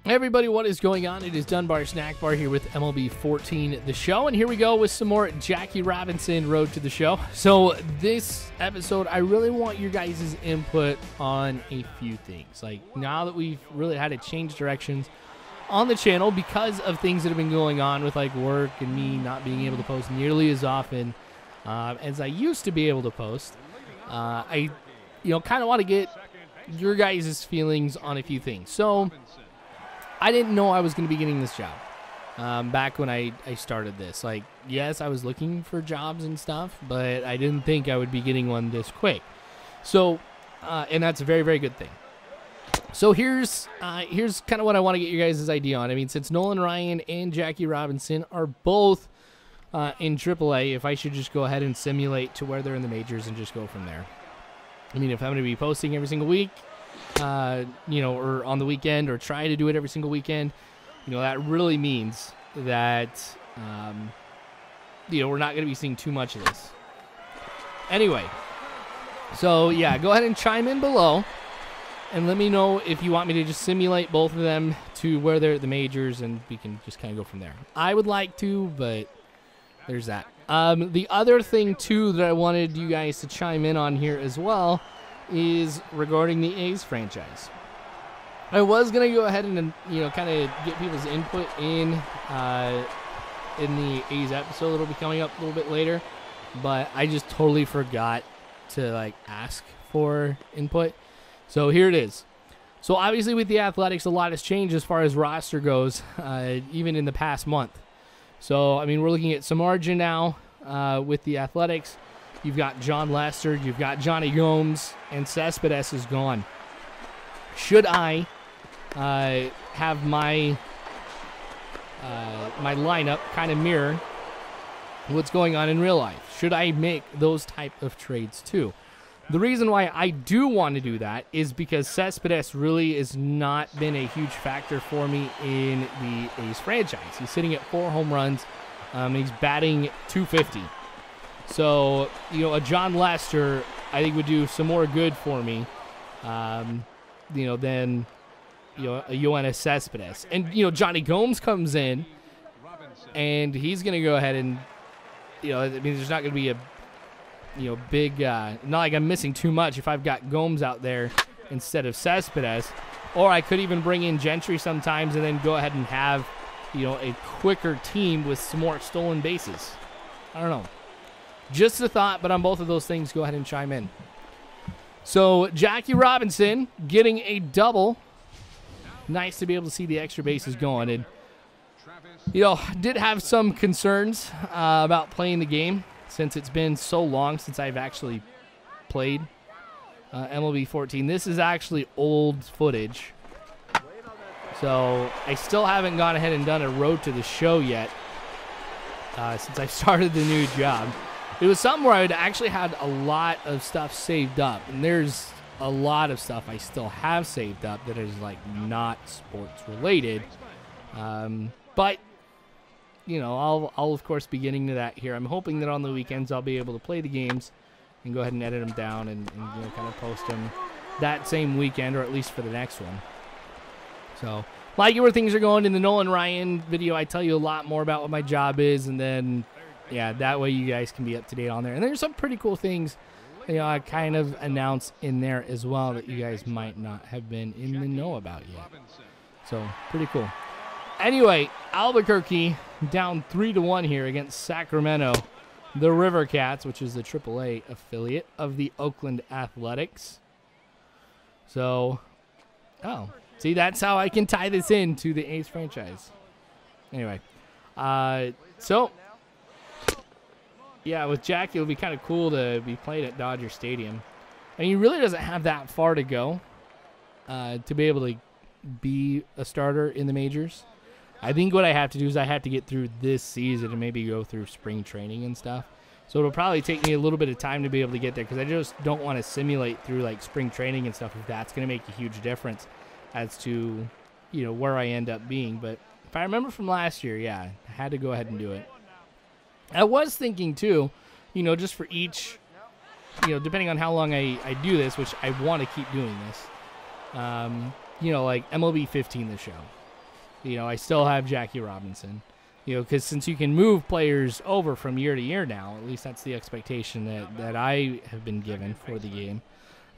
Hey everybody, what is going on? It is Dunbar Snack Bar here with MLB 14 The Show, and here we go with some more Jackie Robinson Road to the Show. So this episode, I really want your guys' input on a few things. Like, now that we've really had to change directions on the channel because of things that have been going on with like work and me not being able to post nearly as often as I used to be able to post, I kind of want to get your guys' feelings on a few things. So I didn't know I was going to be getting this job back when I started this. Like, yes, I was looking for jobs and stuff, but I didn't think I would be getting one this quick. So, and that's a very, very good thing. So here's kind of what I want to get you guys' idea on. I mean, since Nolan Ryan and Jackie Robinson are both in AAA, if I should just go ahead and simulate to where they're in the majors and just go from there. I mean, if I'm going to be posting every single week, or on the weekend, or try to do it every single weekend, that really means that, we're not going to be seeing too much of this. Anyway, so yeah, go ahead and chime in below and let me know if you want me to just simulate both of them to where they're at the majors, and we can just kind of go from there. I would like to, but there's that. The other thing, too, that I wanted you guys to chime in on here as well is regarding the A's franchise. I was going to go ahead and, kind of get people's input in the A's episode that'll be coming up a little bit later, but I just totally forgot to, ask for input. So here it is. So obviously with the Athletics, a lot has changed as far as roster goes, even in the past month. So, I mean, we're looking at some margin now with the Athletics. You've got John Lester, you've got Johnny Gomes, and Cespedes is gone. Should I have my my lineup kind of mirror what's going on in real life? Should I make those type of trades too? The reason why I do want to do that is because Cespedes really has not been a huge factor for me in the A's franchise. He's sitting at 4 home runs. He's batting .250. So, a John Lester, I think, would do some more good for me, than, a Yoenis Cespedes. And, Johnny Gomes comes in, and he's going to go ahead and, there's not going to be a, big, not like I'm missing too much if I've got Gomes out there instead of Cespedes. Or I could even bring in Gentry sometimes and then go ahead and have, a quicker team with some more stolen bases. I don't know. Just a thought, but on both of those things, go ahead and chime in. So, Jackie Robinson getting a double. Nice to be able to see the extra bases going. And, did have some concerns about playing the game since it's been so long since I've actually played MLB 14. This is actually old footage. So, I still haven't gone ahead and done a road to the show yet since I started the new job. It was something where I would actually had a lot of stuff saved up, and there's a lot of stuff I still have saved up that is not sports related. But I'll of course be getting to that here. I'm hoping that on the weekends I'll be able to play the games and go ahead and edit them down and kind of post them that same weekend, or at least for the next one. So, liking where things are going. In the Nolan Ryan video, I tell you a lot more about what my job is, and then yeah, that way you guys can be up to date on there. And there's some pretty cool things, I kind of announced in there as well that you guys might not have been in the know about yet. So, pretty cool. Anyway, Albuquerque down 3-1 here against Sacramento. The River Cats, which is the AAA affiliate of the Oakland Athletics. So, see, that's how I can tie this into the A's franchise. Anyway, so yeah, with Jackie, it'll be kind of cool to be playing at Dodger Stadium. I mean, he really doesn't have that far to go to be able to be a starter in the majors. I think what I have to do is I have to get through this season and maybe go through spring training and stuff. So it'll probably take me a little bit of time to be able to get there, because I just don't want to simulate through spring training and stuff, if that's going to make a huge difference as to, where I end up being. But if I remember from last year, yeah, I had to go ahead and do it. I was thinking, too, just for each, depending on how long I do this, which I want to keep doing this, like MLB 15 The Show. I still have Jackie Robinson. Because since you can move players over from year to year now, at least that's the expectation that I have been given for the game.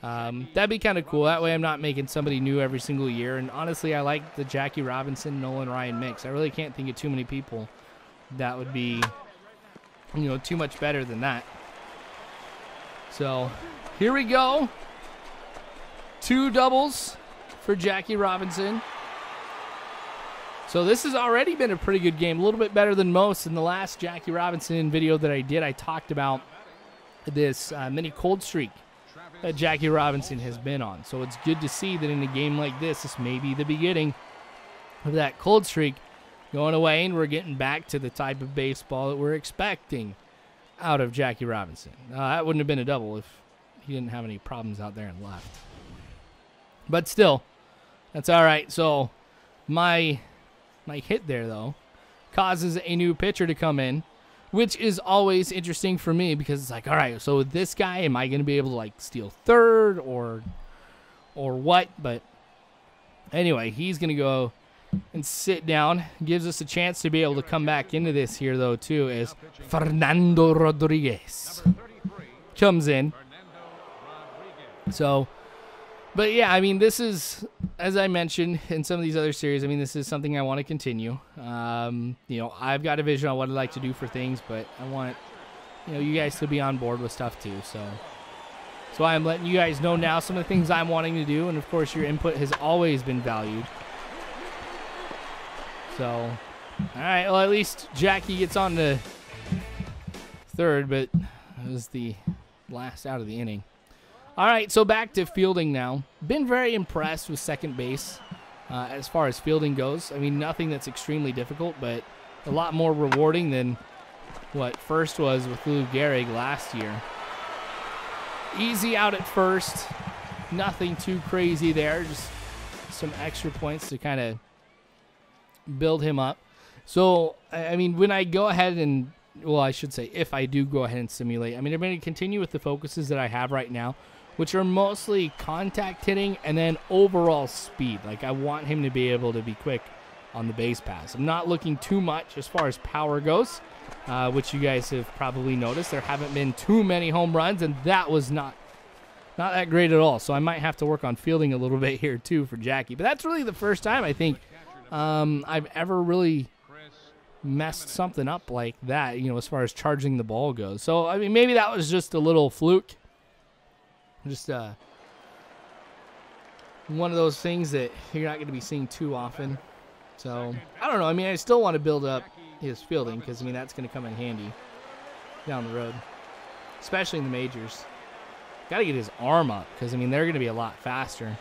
That'd be kind of cool. That way I'm not making somebody new every single year. And honestly, I like the Jackie Robinson, Nolan Ryan mix. I really can't think of too many people that would be, too much better than that. So here we go. 2 doubles for Jackie Robinson. So this has already been a pretty good game, a little bit better than most. In the last Jackie Robinson video that I did, I talked about this mini cold streak that Jackie Robinson has been on. So it's good to see that in a game like this may be the beginning of that cold streak going away, and we're getting back to the type of baseball that we're expecting out of Jackie Robinson. That wouldn't have been a double if he didn't have any problems out there and left. But still, that's all right. So my hit there, though, causes a new pitcher to come in, which is always interesting for me because it's like, all right, so with this guy, am I going to be able to, steal third or what? But anyway, he's going to go and sit down. Gives us a chance to be able to come back into this here, though, too, as Fernando Rodriguez comes in. So... But, yeah, I mean, this is, as I mentioned in some of these other series, I mean, this is something I want to continue. I've got a vision on what I'd like to do for things, but I want, you guys to be on board with stuff too. So that's why I'm letting you guys know now some of the things I'm wanting to do. And, of course, your input has always been valued. So, all right, well, at least Jackie gets on to third, but it was the last out of the inning. All right, so back to fielding now. Been very impressed with second base as far as fielding goes. I mean, nothing that's extremely difficult, but a lot more rewarding than what first was with Lou Gehrig last year. Easy out at first. Nothing too crazy there. Just some extra points to kind of build him up. So, I mean, when I go ahead and, well, I should say if I do go ahead and simulate, I mean, I'm going to continue with the focuses that I have right now, which are mostly contact hitting and then overall speed. Like, I want him to be able to be quick on the base pass. I'm not looking too much as far as power goes, which you guys have probably noticed. There haven't been too many home runs, and that was not that great at all. So I might have to work on fielding a little bit here, too, for Jackie. But that's really the first time, I think, I've ever really messed something up like that, as far as charging the ball goes. So, I mean, maybe that was just a little fluke. Just one of those things that you're not going to be seeing too often. So, I don't know. I mean, I still want to build up his fielding because, I mean, that's going to come in handy down the road, especially in the majors. Got to get his arm up because, I mean, they're going to be a lot faster.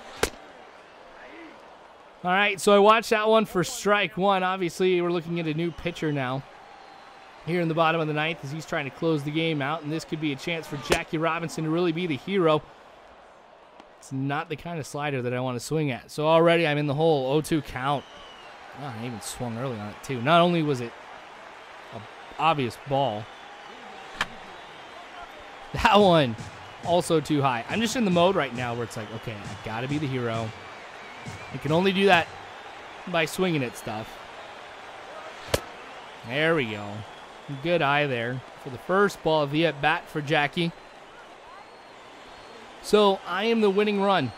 All right, so I watched that one for strike one. Obviously, we're looking at a new pitcher now here in the bottom of the ninth as he's trying to close the game out, and this could be a chance for Jackie Robinson to really be the hero. It's not the kind of slider that I want to swing at. So already I'm in the hole, 0-2 count. Oh, I even swung early on it too. Not only was it an obvious ball, that one also too high. I'm just in the mode right now where it's like, okay, I got to be the hero. I can only do that by swinging at stuff. There we go. Good eye there for the first ball of the at-bat for Jackie. So I am the winning run.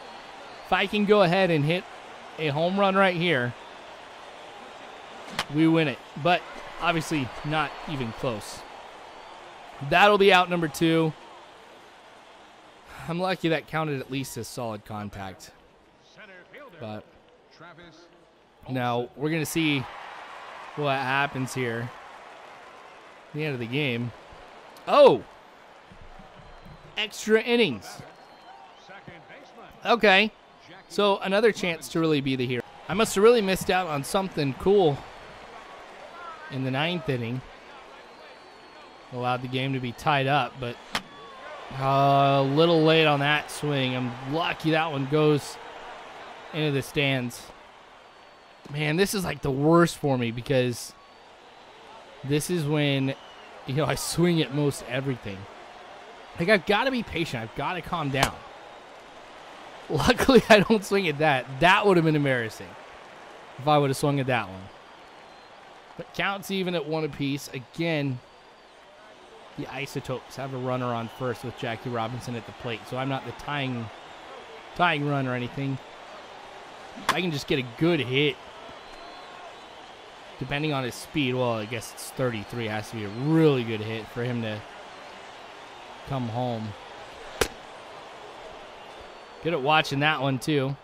If I can go ahead and hit a home run right here, we win it. But obviously not even close. That'll be out number 2. I'm lucky that counted at least as solid contact. But now we're going to see what happens here at the end of the game. Oh! Extra innings. Okay. So another chance to really be the hero. I must have really missed out on something cool in the 9th inning. Allowed the game to be tied up, but a little late on that swing. I'm lucky that one goes into the stands. Man, this is like the worst for me because this is when, I swing at most everything. Like, I've got to be patient. I've got to calm down. Luckily, I don't swing at that. That would have been embarrassing. if I would have swung at that one. But counts even at 1 apiece. Again, the Isotopes have a runner on first with Jackie Robinson at the plate, so I'm not the tying run or anything. If I can just get a good hit, depending on his speed, well, I guess it's 33. It has to be a really good hit for him to come home. Good at watching that one, too.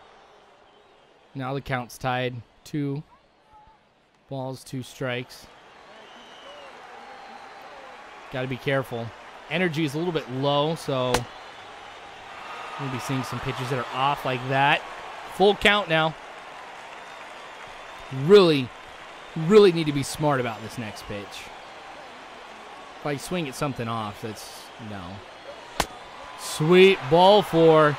Now the count's tied. 2 balls, 2 strikes. Got to be careful. Energy is a little bit low, so we'll be seeing some pitches that are off like that. Full count now. Really need to be smart about this next pitch. If I swing at something off, that's no. Sweet ball 4.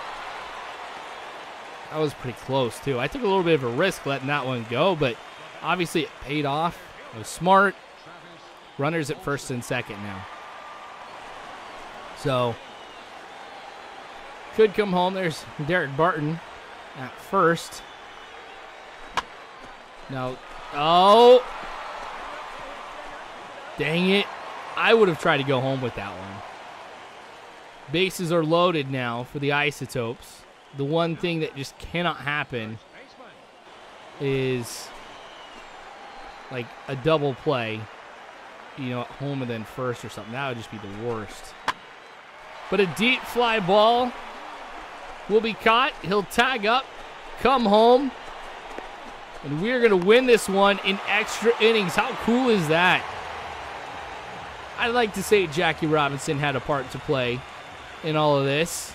That was pretty close, too. I took a little bit of a risk letting that one go, but obviously it paid off. It was smart. Runners at first and second now. So, could come home. There's Derek Barton at first. No. Oh. Dang it. I would have tried to go home with that one. Bases are loaded now for the Isotopes. The one thing that just cannot happen is like a double play, you know, at home and then first or something. That would just be the worst. But a deep fly ball will be caught. He'll tag up, come home, and we're going to win this one in extra innings. How cool is that? I'd like to say Jackie Robinson had a part to play in all of this.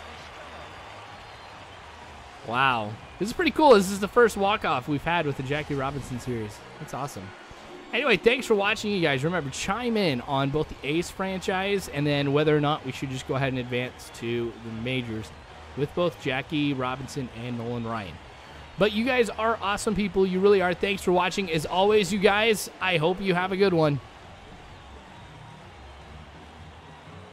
Wow. This is pretty cool. This is the first walk-off we've had with the Jackie Robinson series. That's awesome. Anyway, thanks for watching, you guys. Remember, chime in on both the Ace franchise and then whether or not we should just go ahead and advance to the majors with both Jackie Robinson and Nolan Ryan. But you guys are awesome people. You really are. Thanks for watching. As always, you guys, I hope you have a good one.